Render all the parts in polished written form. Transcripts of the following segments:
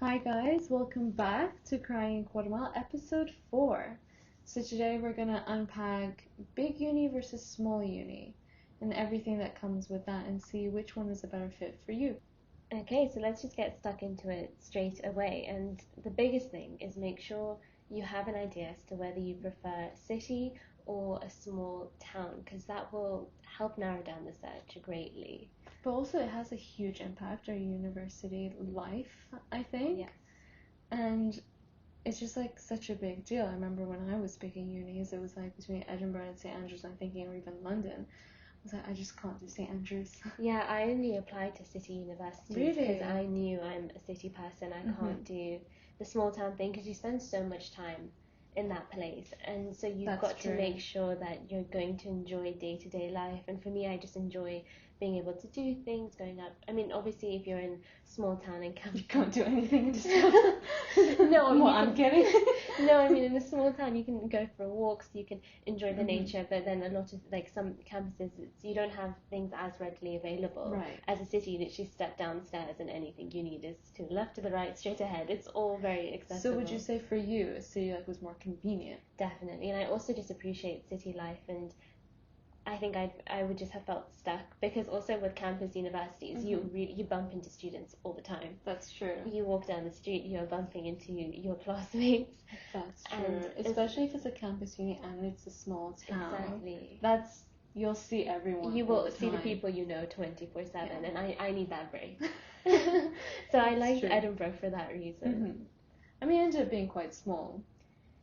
Hi guys, welcome back to Crying in Quartermile, episode 4. So today we're going to unpack big uni versus small uni and everything that comes with that and see which one is a better fit for you. Okay, so let's just get stuck into it straight away. And the biggest thing is make sure you have an idea as to whether you prefer city or a small town, because that will help narrow down the search greatly. But also it has a huge impact on university life, I think. Yes. And it's just like such a big deal. I remember when I was picking unis, it was like between Edinburgh and St. Andrews, I'm thinking, or even London. I was like, I just can't do St. Andrews. Yeah, I only applied to city universities Really? because I knew I'm a city person. I can't do the small town thing because you spend so much time in that place, and so you've That's got true. to make sure that you're going to enjoy day-to-day life. And for me, I just enjoy being able to do things, going out. I mean, obviously, if you're in small town and You can't do anything in school. No, well, I'm kidding. No, I mean in a small town you can go for walks, you can enjoy the Mhm. nature, but then a lot of like some campuses you don't have things as readily available. Right. As a city, you literally step downstairs and anything you need is to the left, to the right, straight ahead. It's all very accessible. So would you say for you a city life was more convenient? Definitely, and I also just appreciate city life, and I think I would just have felt stuck because also with campus universities you bump into students all the time. That's true. You walk down the street, you're bumping into your classmates. That's true. And especially if it's a campus uni and it's a small town. Exactly. You'll see everyone. You all will the see the time. people you know 24/7, Yeah. and I need that break. So I liked true. Edinburgh for that reason. I mean, it ended up being quite small.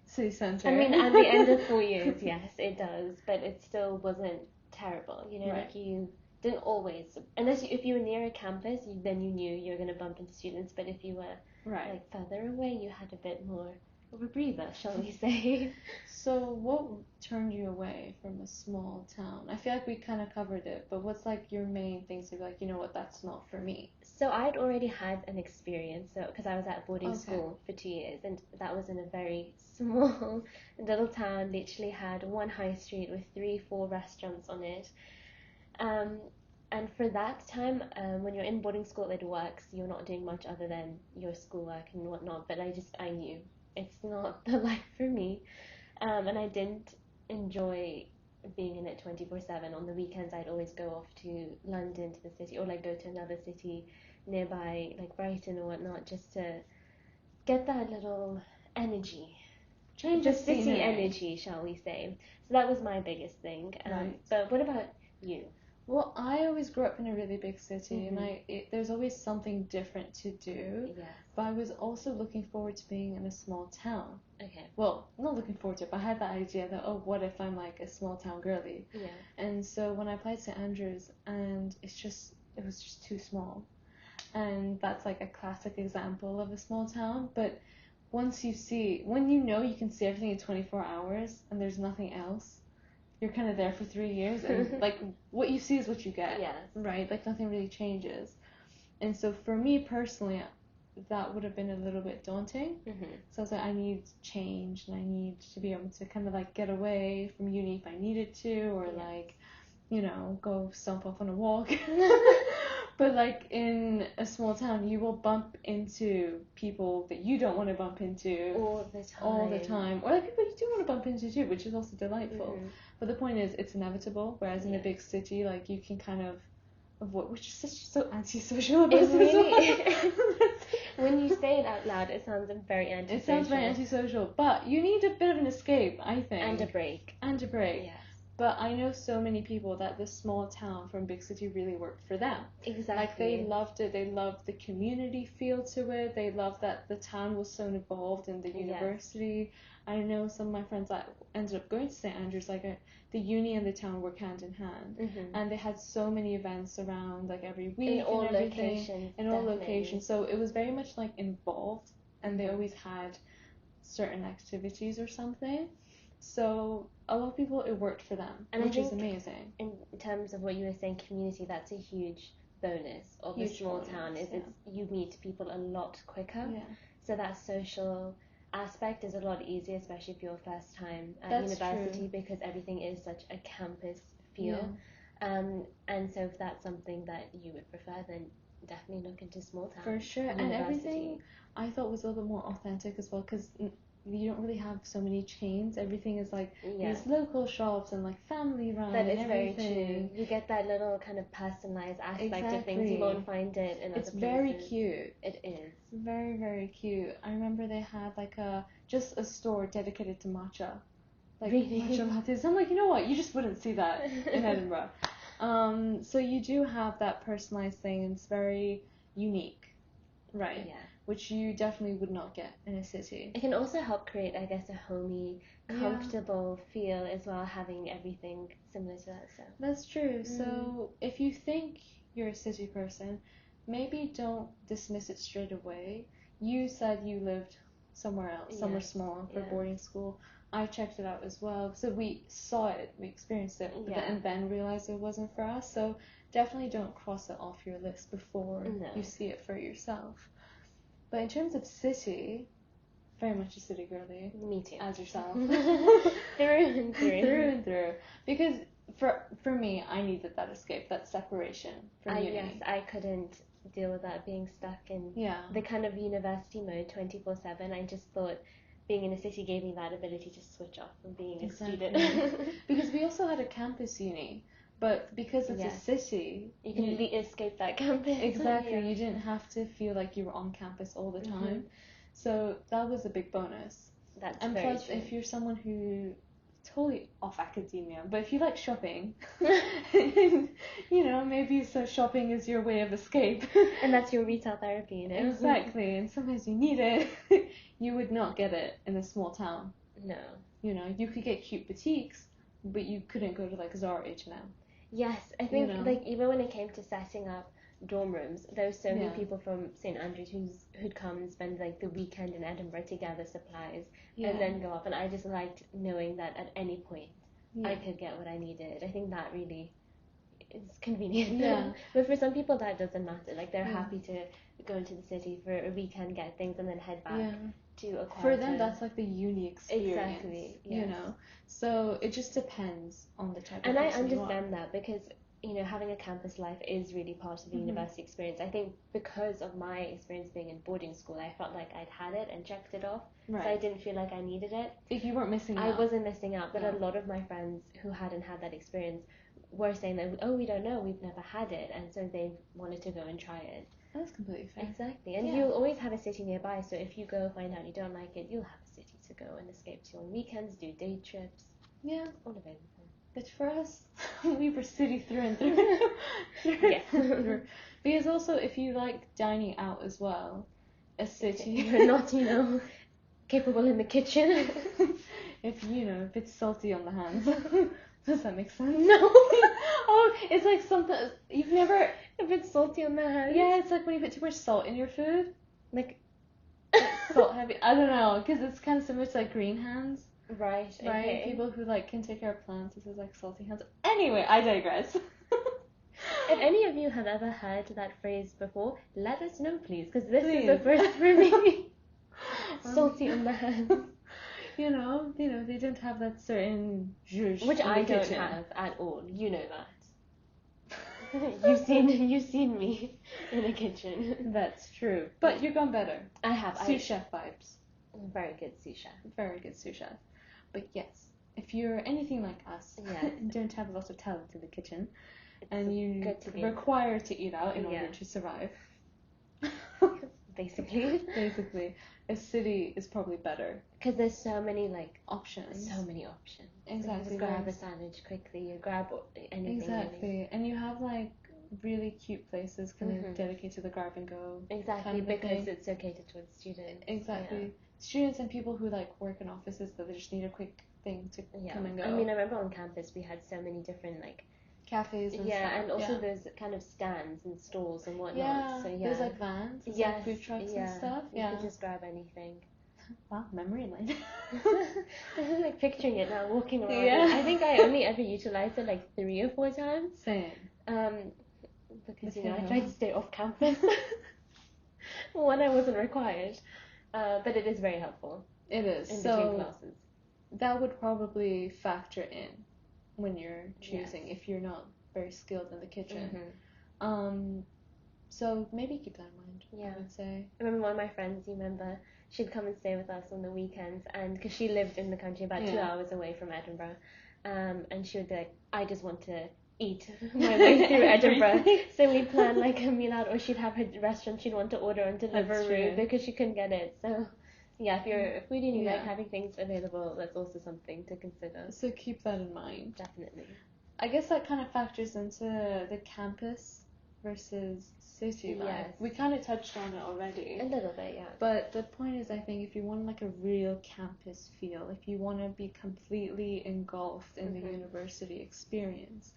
City centre. I mean, at the end of 4 years, yes, it does, but it still wasn't terrible. You know, Right. like you didn't always, unless if you were near a campus, then you knew you were going to bump into students. But if you were Right. like further away, you had a bit more of a breather, shall we say? So what turned you away from a small town? I feel like we kind of covered it, but what's like your main things to be like, you know what, that's not for me? So I'd already had an experience, so because I was at boarding Okay. school for 2 years, and that was in a very small little town. Literally had one high street with 3-4 restaurants on it. And for that time, when you're in boarding school, it works. You're not doing much other than your schoolwork and whatnot. But I knew it's not the life for me, and I didn't enjoy being in it 24/7. On the weekends, I'd always go off to London, to the city, or like go to another city nearby, like Brighton or whatnot, just to get that little energy, Change the of city scenery. energy, shall we say. So that was my biggest thing. Right. But what about you? Well, I always grew up in a really big city, and there's always something different to do. Yes. But I was also looking forward to being in a small town. Okay. Well, not looking forward to it, but I had that idea that, oh, what if I'm like a small town girly? Yeah. And so when I applied to St. Andrews, and it was just too small. And that's like a classic example of a small town. But when you know you can see everything in 24 hours and there's nothing else, you're kind of there for 3 years, and like what you see is what you get. Yes. Right? Like nothing really changes. And so for me personally, that would have been a little bit daunting. So I was like, I need change, and I need to be able to kind of like get away from uni if I needed to, or like, you know, go stomp off on a walk. But like in a small town, you will bump into people that you don't want to bump into all the time, or like people you do want to bump into too, which is also delightful. But the point is, it's inevitable. Whereas in a big city, like you can kind of avoid, which is so antisocial about it really. When you say it out loud, it sounds very antisocial. It sounds very antisocial, but you need a bit of an escape, I think. And a break. Yes. But I know so many people that this small town from big city really worked for them. Exactly. Like they loved it. They loved the community feel to it. They loved that the town was so involved in the university. I know some of my friends that ended up going to St. Andrews, like the uni and the town work hand in hand, and they had so many events around like every week in all and everything, locations. In all locations. So it was very much like involved, and they always had certain activities or something. So a lot of people, it worked for them, and which is amazing. In terms of what you were saying, community, that's a huge bonus of a small town. It's you meet people a lot quicker. Yeah. So that social aspect is a lot easier, especially if you're first time at university, because everything is such a campus feel. And so if that's something that you would prefer, then definitely look into small town. For sure, and everything I thought was a little bit more authentic as well, because you don't really have so many chains. Everything is like these local shops and like family run. That is and very true. You get that little kind of personalized aspect of things. You won't find it in other places. It's very cute. It is very, very cute. I remember they had like just a store dedicated to matcha, like really? matcha lattes. I'm like, you know what? You just wouldn't see that in Edinburgh. So you do have that personalized thing, and it's very unique, right? Yeah. Which you definitely would not get in a city. It can also help create, I guess, a homey, comfortable feel as well, having everything similar to that. So that's true. So if you think you're a city person, maybe don't dismiss it straight away. You said you lived somewhere else, somewhere small for boarding school. I checked it out as well. So we saw it, we experienced it, and then realized it wasn't for us. So definitely don't cross it off your list before you see it for yourself. But in terms of city, very much a city girly. Me too. As yourself. Through and through. Through and through. Because for me, I needed that escape, that separation from uni. Yes, I couldn't deal with that, being stuck in the kind of university mode 24/7. I just thought being in a city gave me that ability to switch off from being a student. Because we also had a campus uni. But because it's a city, you can escape that campus. Exactly, you didn't have to feel like you were on campus all the time. So that was a big bonus. That's and very plus, true. if you're someone who totally off academia, but if you like shopping, you know, maybe so shopping is your way of escape. And that's your retail therapy, you know. Exactly, and sometimes you need it. You would not get it in a small town. No. You know, you could get cute boutiques, but you couldn't go to like Zara, H&M. Yes, I think like even when it came to setting up dorm rooms, there were so many people from St Andrews who'd come and spend like the weekend in Edinburgh to gather supplies and then go off, and I just liked knowing that at any point I could get what I needed. I think that really is convenient. Yeah. But for some people that doesn't matter. Like they're happy to go into the city for a weekend, get things, and then head back to a quarter. For them, that's like the uni experience. Exactly. Yes. You know, so it just depends on the type of person. And I understand you are. That because you know having a campus life is really part of the university experience. I think because of my experience being in boarding school, I felt like I'd had it and checked it off. Right. So I didn't feel like I needed it. If you weren't missing out. I wasn't missing out, but a lot of my friends who hadn't had that experience were saying that, oh, we don't know, we've never had it, and so they wanted to go and try it. That's completely fair. Exactly, and you'll always have a city nearby, so if you go find out you don't like it, you'll have a city to go and escape to on weekends, do day trips. Yeah. All available. But for us, we were city through and through. Because also, if you like dining out as well, a city... You're not, you know, capable in the kitchen. if it's salty on the hands. Does that make sense? No. Oh, it's like something you've never. If it's salty on the hands. Yeah, it's like when you put too much salt in your food. Like salt heavy. I don't know, because it's kind of similar to like green hands. Right. Right. Okay. People who like can take care of plants. This is like salty hands. Anyway, I digress. If any of you have ever heard that phrase before, let us know, please, because this is the first for me. Salty on the hands. You know, they don't have that certain zhuzh. Which I don't have at all. You know that. You've seen me in a kitchen. That's true. But you've gone better. I have. Sous chef vibes. Very good sous chef. Very good sous chef. But yes, if you're anything like us, don't have a lot of talent in the kitchen, and you require to eat out in order to survive. Basically, a city is probably better because there's so many options. Exactly. You just grab a sandwich quickly. You grab anything. Exactly, really. And you have really cute places kind of dedicated to the grab and go. Exactly, kind of because it's so catered towards students. Exactly, students and people who work in offices that they just need a quick thing to come and go. I mean, I remember on campus we had so many different cafes and stuff. And also those kind of stands and stalls and whatnot. Yeah, so there's vans, there's food trucks and stuff. You could just grab anything. Wow, memory lane. I'm picturing it now, walking around. Yeah. I think I only ever utilized it 3 or 4 times. Same. Because I tried to stay off campus when I wasn't required. But it is very helpful. It is. In between classes. That would probably factor in when you're choosing if you're not very skilled in the kitchen. So maybe keep that in mind. Yeah. I would say. I remember one of my friends, you remember, she'd come and stay with us on the weekends, and because she lived in the country about 2 hours away from Edinburgh, and she would be like, I just want to eat my way through Edinburgh. So we'd plan like a meal out, or she'd have her restaurant she'd want to order on Deliveroo because she couldn't get it. So yeah, if you're a foodie and you like having things available, that's also something to consider. So keep that in mind. Definitely. I guess that kind of factors into the campus versus city life. Yes. We kind of touched on it already. A little bit, yeah. But the point is, I think if you want like a real campus feel, if you want to be completely engulfed in the university experience,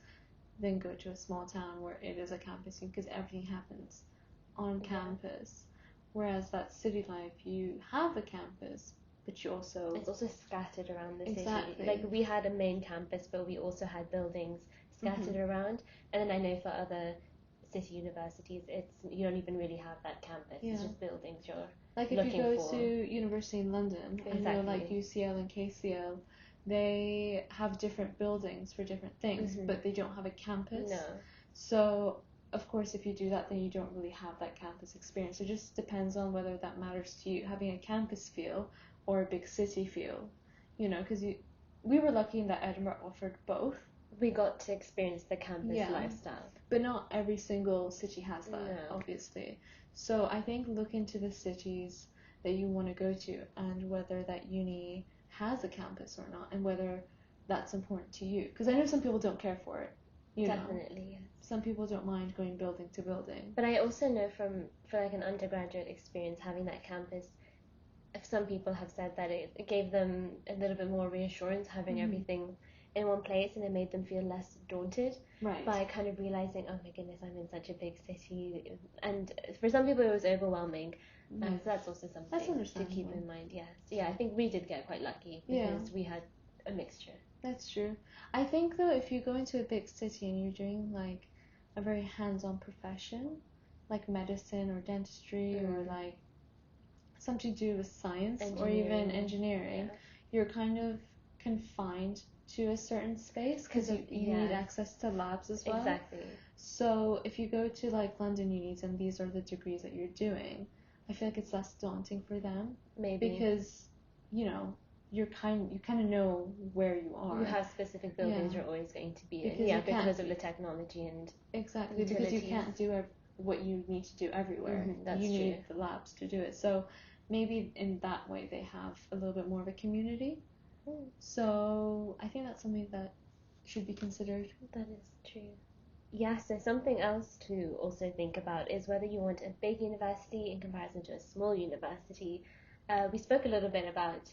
then go to a small town where it is a campus because everything happens on campus. Whereas that city life, you have a campus, but you also... It's also scattered around the Exactly. city. Like, we had a main campus, but we also had buildings scattered around. And then I know for other city universities, you don't even really have that campus. It's just buildings you're like if you go to university in London, I know like UCL and KCL, they have different buildings for different things, but they don't have a campus. No. So of course, if you do that, then you don't really have that campus experience. It just depends on whether that matters to you, having a campus feel or a big city feel. You know, because we were lucky in that Edinburgh offered both. We got to experience the campus lifestyle. But not every single city has that, obviously. So I think look into the cities that you want to go to and whether that uni has a campus or not, and whether that's important to you. Because I know some people don't care for it. Definitely, yes. Some people don't mind going building to building. But I also know for like an undergraduate experience, having that campus, some people have said that it gave them a little bit more reassurance, having everything in one place, and it made them feel less daunted by kind of realizing, oh my goodness, I'm in such a big city. And for some people it was overwhelming. So that's also something to keep in mind. Yes. Yeah, I think we did get quite lucky because we had a mixture. That's true. I think though, if you go into a big city and you're doing like a very hands-on profession, like medicine or dentistry or like something to do with science or even engineering, you're kind of confined to a certain space because you need access to labs as well. Exactly. So if you go to like London unis and these are the degrees that you're doing, I feel like it's less daunting for them. Maybe. Because, you know, you kind of know where you are. You have specific buildings you're always going to be in. Because of the technology and exactly because you can't do what you need to do everywhere. That's you true. need the labs to do it. So maybe in that way they have a little bit more of a community. So I think that's something that should be considered. That is true. Yeah, so something else to also think about is whether you want a big university in comparison to a small university. We spoke a little bit about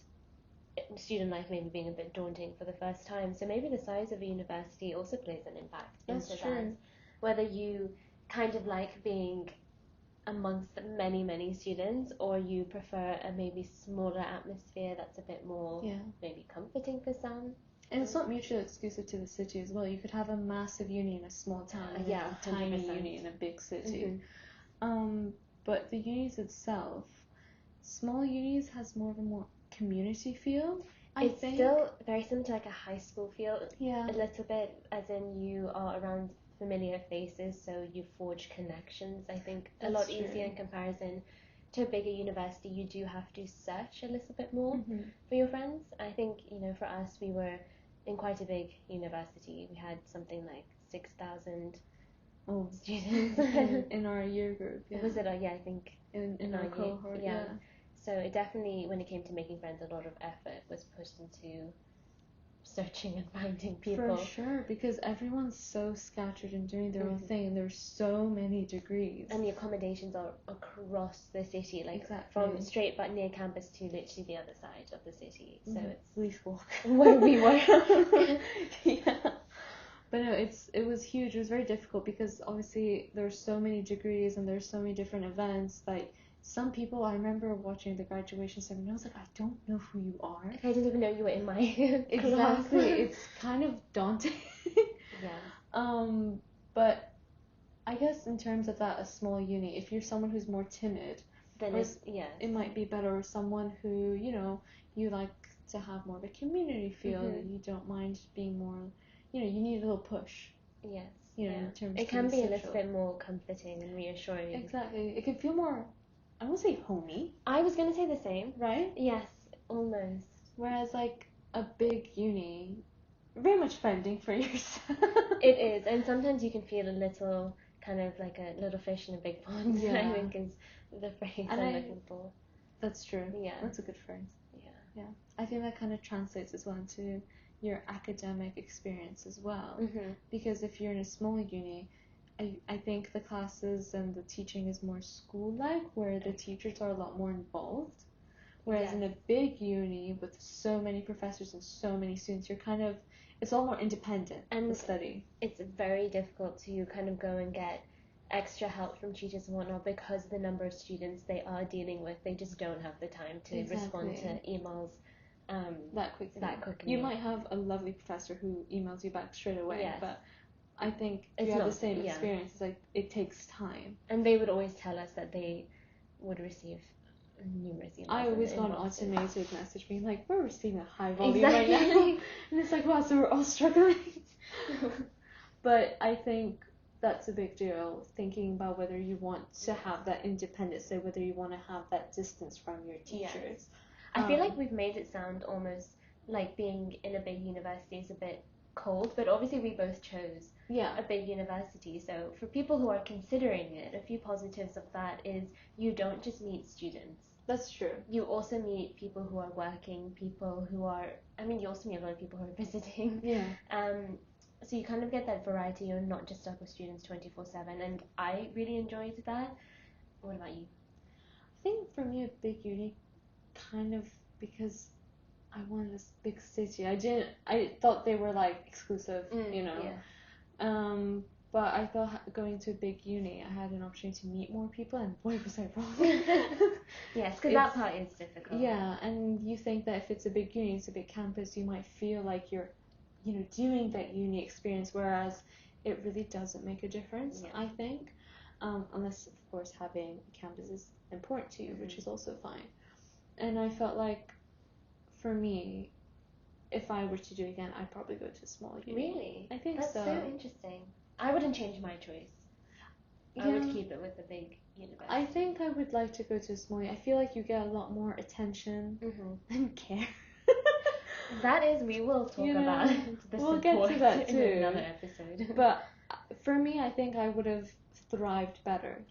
student life maybe being a bit daunting for the first time, so maybe the size of a university also plays an impact into that. Whether you kind of like being amongst many students, or you prefer a maybe smaller atmosphere that's a bit more maybe comforting for some. And it's not mutually exclusive to the city as well. You could have a massive uni in a small town and a tiny uni in a big city. But the unis itself, small unis has more of a more community feel. I think it's still very similar to like a high school feel. Yeah. A little bit, as in you are around familiar faces, so you forge connections. I think a lot easier in comparison to a bigger university. You do have to search a little bit more for your friends. I think, you know, for us, we were in quite a big university. We had something like 6,000 students in our year group. Was it? I think in our cohort. So it definitely, when it came to making friends, a lot of effort was put into searching and finding people. For sure, because everyone's so scattered and doing their own thing, and there's so many degrees. And the accommodations are across the city, like from straight but near campus to literally the other side of the city. So it's leaf walk where we were. But no, it was huge. It was very difficult because obviously there's so many degrees and there's so many different events. Like some people, I remember watching the graduation ceremony, I was like, I don't know who you are. I didn't even know you were in my Exactly. It's kind of daunting. But I guess in terms of that, a small uni, if you're someone who's more timid, then it might be better. Or someone who, you know, you like to have more of a community feel, and you don't mind being more, you know, you need a little push. Yes. you know, in terms it of can be a social. little bit more comforting and reassuring. Exactly. It can feel more, I won't say homey. I was going to say the same. Right? Yes, almost. Whereas like a big uni, very much fending for yourself. It is, and sometimes you can feel a little kind of like a little fish in a big pond. Yeah. I think is the phrase I'm looking for. That's true. Yeah. That's a good phrase. Yeah. I think that kind of translates as well into your academic experience as well. Mm-hmm. Because if you're in a small uni, I think the classes and the teaching is more school-like, where the teachers are a lot more involved. Whereas in a big uni with so many professors and so many students, you're kind of, it's all more independent and the study. It's very difficult to kind of go and get extra help from tutors and whatnot because the number of students they are dealing with, they just don't have the time to respond to emails that quickly. You might have a lovely professor who emails you back straight away, but I think you have the same experience. It's like it takes time. And they would always tell us that they would receive numerous emails. I always got an automated message being like, we're receiving a high volume right now. And it's like, wow, so we're all struggling. But I think that's a big deal, thinking about whether you want to have that independence, so whether you want to have that distance from your teachers. I feel like we've made it sound almost like being in a big university is a bit cold, but obviously we both chose a big university. So for people who are considering it, a few positives of that is you don't just meet students. That's true. You also meet people who are working, people who are, you also meet a lot of people who are visiting. Yeah. So you kind of get that variety. You're not just stuck with students 24/7, and I really enjoyed that. What about you? I think for me, a big uni, kind of because I wanted this big city. I thought they were like exclusive, you know. Yeah. But I thought going to a big uni, I had an opportunity to meet more people, and boy, was I wrong. Yes, because that part is difficult. Yeah, and you think that if it's a big uni, it's a big campus, you might feel like you're, you know, doing that uni experience, whereas it really doesn't make a difference, I think. Unless, of course, having a campus is important to you, which is also fine. And I felt like, for me, if I were to do it again, I'd probably go to a small uni. Really? I think That's so interesting. I wouldn't change my choice. I would keep it with the big university. I think I would like to go to a small uni. I feel like you get a lot more attention and care. That is, we will talk about the we'll get to that too in another episode. But for me, I think I would have thrived better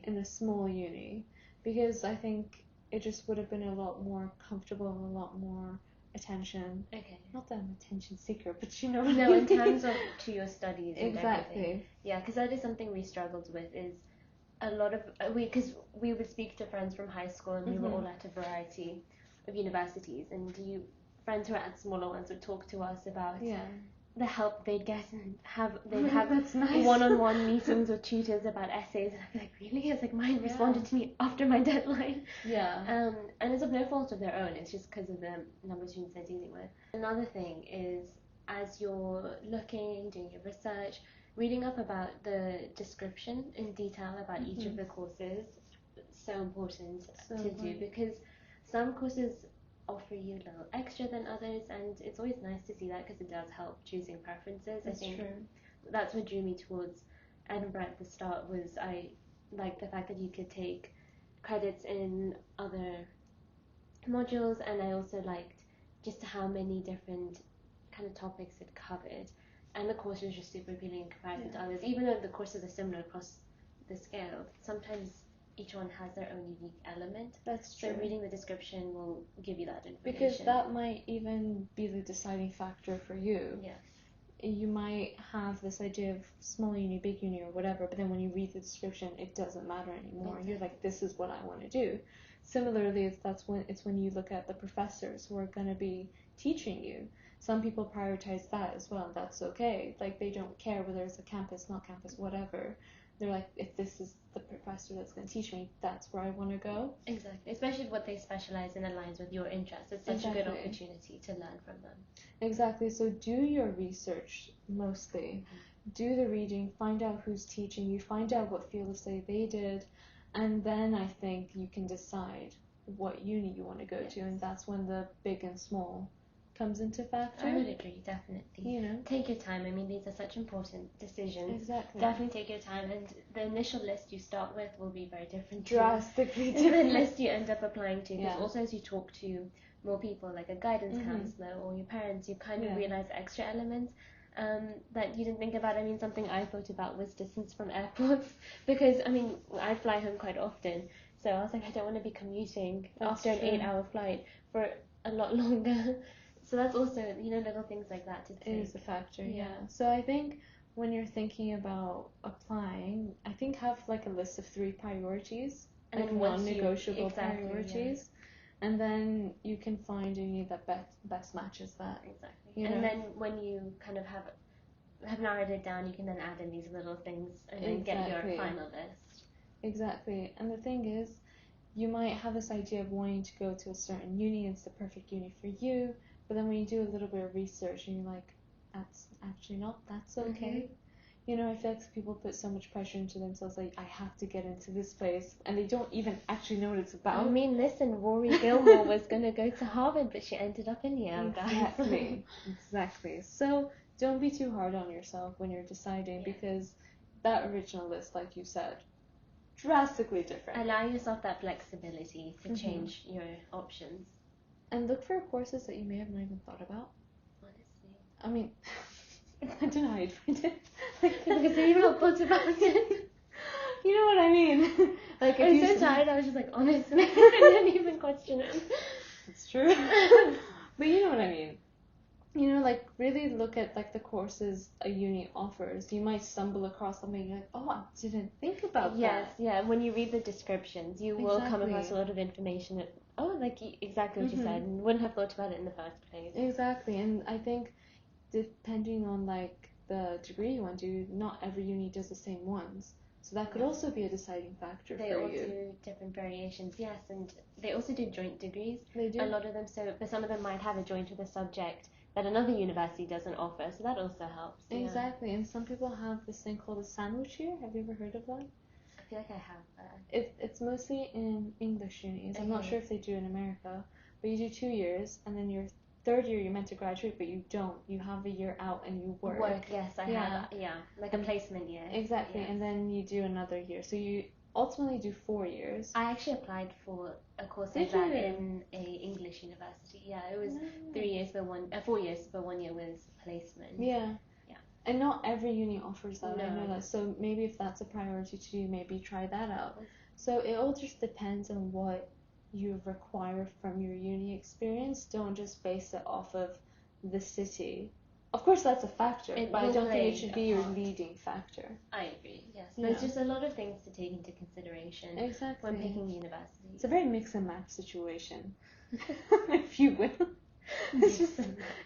in a small uni, because I think it just would have been a lot more comfortable and a lot more attention. Not that I'm an attention seeker, but you know what I mean? In terms of to your studies and exactly. Everything. Yeah, because that is something we struggled with, is a lot of, because we would speak to friends from high school and we were all at a variety of universities, and friends who are at smaller ones would talk to us about the help they'd get and they'd have nice. one-on-one meetings with tutors about essays, and I'm like, really? It's like, mine responded to me after my deadline. And it's of no fault of their own, it's just because of the number of students they're dealing with. Another thing is, as you're looking, doing your research, reading up about the description in detail about each of the courses, so important to do, because some courses offer you a little extra than others, and it's always nice to see that because it does help choosing preferences. That's I think true. That's what drew me towards Edinburgh at the start, was I liked the fact that you could take credits in other modules, and I also liked just how many different kind of topics it covered, and the course was just super appealing in comparison to others. Even though the courses are similar across the scale, sometimes each one has their own unique element. That's true. So reading the description will give you that information. Because that might even be the deciding factor for you. Yes. You might have this idea of small uni, big uni, or whatever, but then when you read the description, it doesn't matter anymore. Exactly. You're like, this is what I want to do. Similarly, it's when you look at the professors who are going to be teaching you. Some people prioritize that as well. That's okay. Like, they don't care whether it's a campus, not campus, whatever. They're like, if this is the professor that's going to teach me, that's where I want to go. Exactly. Especially if what they specialize in aligns with your interests. It's such a good opportunity to learn from them. Exactly. So do your research mostly. Do the reading. Find out who's teaching you. Find out what field of study they did. And then I think you can decide what uni you want to go to. And that's when the big and small comes into factor. I would agree, definitely. You know, take your time. I mean, these are such important decisions. Exactly. Definitely take your time, and the initial list you start with will be very different. Drastically to different. the list you end up applying to. Because Yeah. also as you talk to more people, like a guidance counselor or your parents, you kind of realize extra elements that you didn't think about. I mean, something I thought about was distance from airports, because I mean, I fly home quite often, so I was like, I don't want to be commuting after an 8-hour flight for a lot longer. So that's also, little things like that to take. It is a factor, yeah. So I think when you're thinking about applying, I think have like a list of 3 priorities, and like then non-negotiable priorities, and then you can find a uni that best matches that. Exactly. Then when you kind of have narrowed it down, you can then add in these little things and then get your final list. Exactly. And the thing is, you might have this idea of wanting to go to a certain uni, it's the perfect uni for you, but then when you do a little bit of research and you're like, that's actually not, that's okay. I feel like people put so much pressure into themselves, like, I have to get into this place, and they don't even actually know what it's about. I mean, listen, Rory Gilmore was going to go to Harvard, but she ended up in Yale, guys. Exactly. So don't be too hard on yourself when you're deciding, because that original list, like you said, drastically different. Allow yourself that flexibility to change your options. And look for courses that you may have not even thought about. Honestly. I mean, I don't know how you'd find it. Because you've not thought about it. You know what I mean? Like, I was so tired, I was just like, honestly, I didn't even question it. It's true. But you know what I mean. Like, really look at, like, the courses a uni offers. You might stumble across something like, oh, I didn't think about that. Yes, yeah. When you read the descriptions, you will come across a lot of information that, exactly what you said, and wouldn't have thought about it in the first place. Exactly. And I think depending on, like, the degree you want to, not every uni does the same ones. So that could also be a deciding factor for you. They all do different variations, yes, and they also do joint degrees. They do. A lot of them, but some of them might have a joint with a subject that another university doesn't offer, so that also helps. Exactly, and some people have this thing called a sandwich year. Have you ever heard of that? I feel like I have that. It's mostly in English unis. I'm not sure if they do in America, but you do 2 years, and then your 3rd year you're meant to graduate, but you don't. You have a year out and you work. Yes, I have. Yeah, like a placement year. Exactly, and then you do another year. So you ultimately do 4 years. I actually applied for a course like that in a English university. Yeah, it was 3 years for 4 years for 1 year with placement. Yeah. And not every uni offers that. No. I know that. So maybe if that's a priority to you, maybe try that out. So it all just depends on what you require from your uni experience. Don't just base it off of the city. Of course, that's a factor, but I don't think it should be your leading factor. I agree, yes. There's just a lot of things to take into consideration when picking university. It's a very mix and match situation, if you will. It's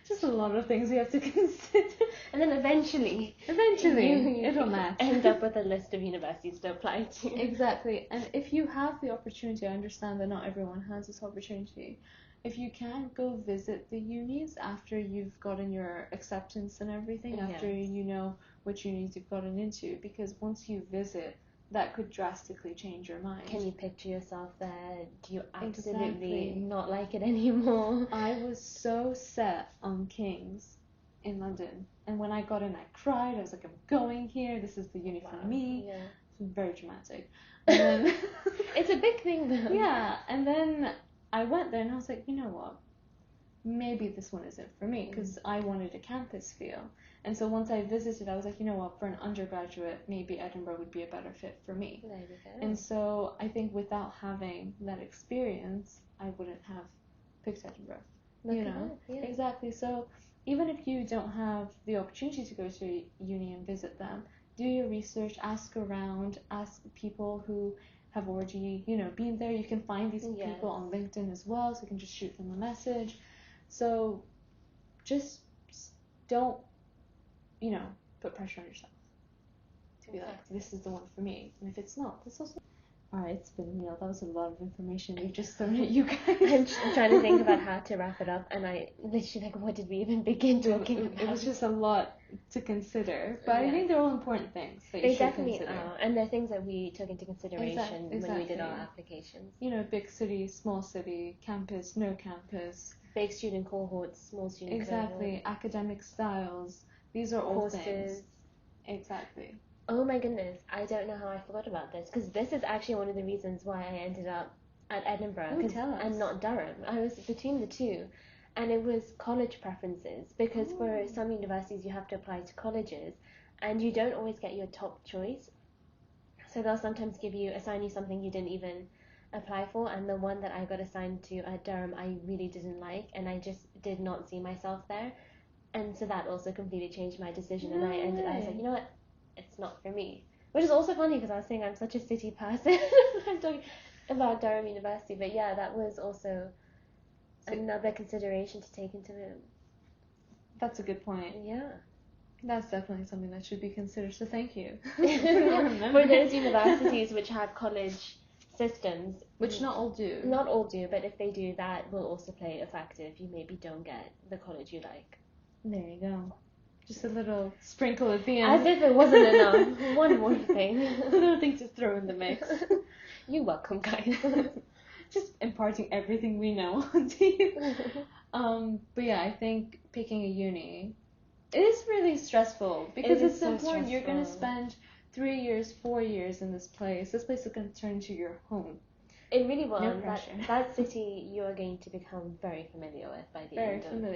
just a lot of things we have to consider. And then eventually it'll match. End up with a list of universities to apply to. Exactly. And if you have the opportunity, I understand that not everyone has this opportunity. If you can, go visit the unis after you've gotten your acceptance and everything, after you know which unis you've gotten into, because once you visit, that could drastically change your mind. Can you picture yourself there? Do you absolutely not like it anymore? I was so set on King's in London, and when I got in, I cried. I was like, I'm going here. This is the uni for me. Yeah. It's very dramatic. And then it's a big thing, though. Yeah, and then I went there, and I was like, you know what? Maybe this one isn't for me, because I wanted a campus feel. And so once I visited, I was like, you know what, for an undergraduate, maybe Edinburgh would be a better fit for me. There we go. And so I think without having that experience, I wouldn't have picked Edinburgh. Exactly. So even if you don't have the opportunity to go to a uni and visit them, do your research, ask around, ask people who have already, been there. You can find these people on LinkedIn as well, so you can just shoot them a message. So just don't, put pressure on yourself to be like, this is the one for me. And if it's not, that's also Alright, it's been real. That was a lot of information we've just thrown at you guys. I'm trying to think about how to wrap it up, and I literally like, what did we even begin talking about? It was just a lot to consider, but I think they're all important things that you They should definitely consider. are, and they're things that we took into consideration Exactly. when we did our applications. You know, big city, small city, campus, no campus. Big student cohorts, small student Exactly. cohorts. Academic styles. These are all courses. things. Exactly. Oh my goodness, I don't know how I forgot about this, because this is actually one of the reasons why I ended up at Edinburgh and not Durham. I was between the two, and it was college preferences, because for some universities you have to apply to colleges, and you don't always get your top choice, so they'll sometimes assign you something you didn't even apply for, and the one that I got assigned to at Durham I really didn't like, and I just did not see myself there, and so that also completely changed my decision, and I was like, you know what, it's not for me. Which is also funny because I was saying I'm such a city person. I'm talking about Durham University, but yeah, that was also another consideration to take into it. That's a good point. Yeah. That's definitely something that should be considered, so thank you. For those universities which have college systems. Which not all do. Not all do, but if they do, that will also play a factor if you maybe don't get the college you like. There you go. Just a little sprinkle at the end. As if it wasn't enough. One more thing. A little thing to throw in the mix. You're welcome, guys. Just imparting everything we know onto you. But yeah, I think picking a uni is really stressful because it's so important. Stressful. You're going to spend 3 years, 4 years in this place. This place is going to turn into your home. It really will. No pressure. That city you are going to become very familiar with by the end of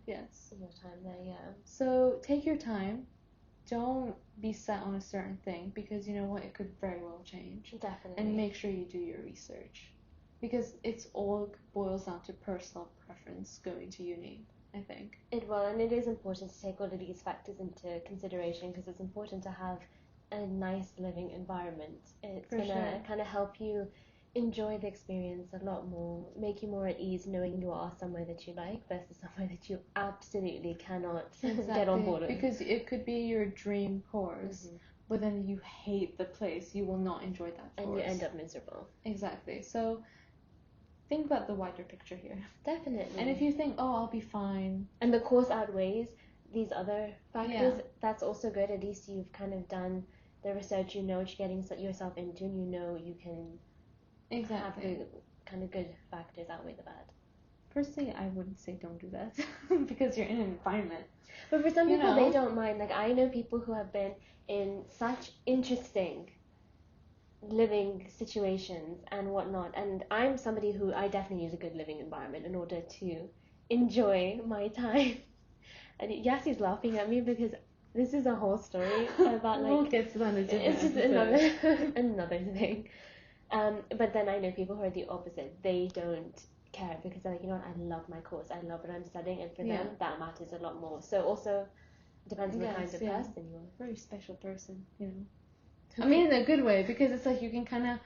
yes. your time there, yeah. So take your time. Don't be set on a certain thing because you know what, it could very well change. Definitely. And make sure you do your research because it's all boils down to personal preference going to uni, I think. It will, and it is important to take all of these factors into consideration because it's important to have a nice living environment. It's going to kind of help you enjoy the experience a lot more, make you more at ease knowing you are somewhere that you like versus somewhere that you absolutely cannot get on board with. Because it could be your dream course, but then you hate the place, you will not enjoy that course. And you end up miserable. Exactly. So think about the wider picture here. Definitely. And if you think, oh, I'll be fine. And the course outweighs these other factors, that's also good. At least you've kind of done the research, you know what you're getting yourself into, and you know you can have the kind of good factors outweigh the bad. Personally, I wouldn't say don't do that because you're in an environment. But for some people, they don't mind. Like, I know people who have been in such interesting living situations and whatnot, and I'm somebody who I definitely use a good living environment in order to enjoy my time. And Yassi's laughing at me because this is a whole story about like we'll get to that in a different it's just another thing. But then I know people who are the opposite. They don't care because they're like, you know what, I love my course, I love what I'm studying, and for them that matters a lot more. So also depends on the kind of person you are. Very special person, you know. I mean, in a good way, because it's like you can kind of,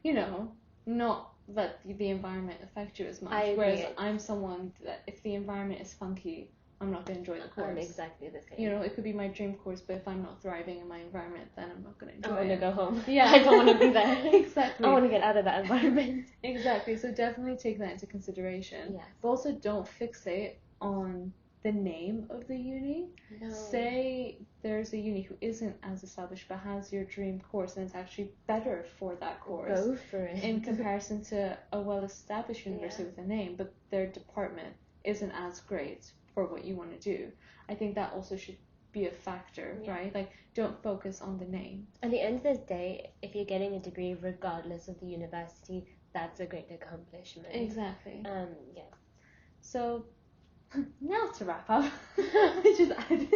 you know, not let the environment affect you as much. Whereas I'm someone that if the environment is funky, I'm not going to enjoy the course. I'm exactly the same. You know, it could be my dream course, but if I'm not thriving in my environment, then I'm not going to enjoy it. I want to go home. Yeah. I don't want to be there. Exactly. I want to get out of that environment. Exactly. So definitely take that into consideration. Yes. But also don't fixate on the name of the uni. No. Say there's a uni who isn't as established but has your dream course and it's actually better for that course. Go for it. In comparison to a well-established university with a name, but their department isn't as great for what you want to do. I think that also should be a factor, right? Like, don't focus on the name. At the end of the day, if you're getting a degree regardless of the university, that's a great accomplishment. Exactly. Yeah. So, now to wrap up, I just added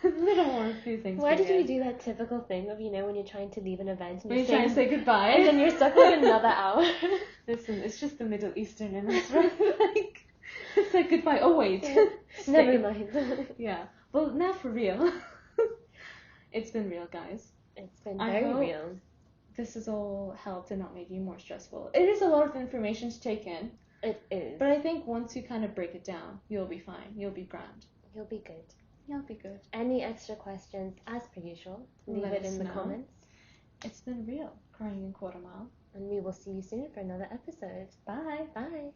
a little more a few things. Why did you do that typical thing of, you know, when you're trying to leave an event and you're trying to say goodbye, and then you're stuck like another hour? Listen, it's just the Middle Eastern in us, right? Like, it's like goodbye. Oh wait, never mind. Yeah. Well, now for real. It's been real, guys. It's been very real. This has all helped and not made you more stressful. It is a lot of information to take in. It is. But I think once you kind of break it down, you'll be fine. You'll be grand. You'll be good. You'll be good. Any extra questions, as per usual, leave it in the comments. it's been real, Crying in Quartermile. And we will see you soon for another episode. Bye. Bye.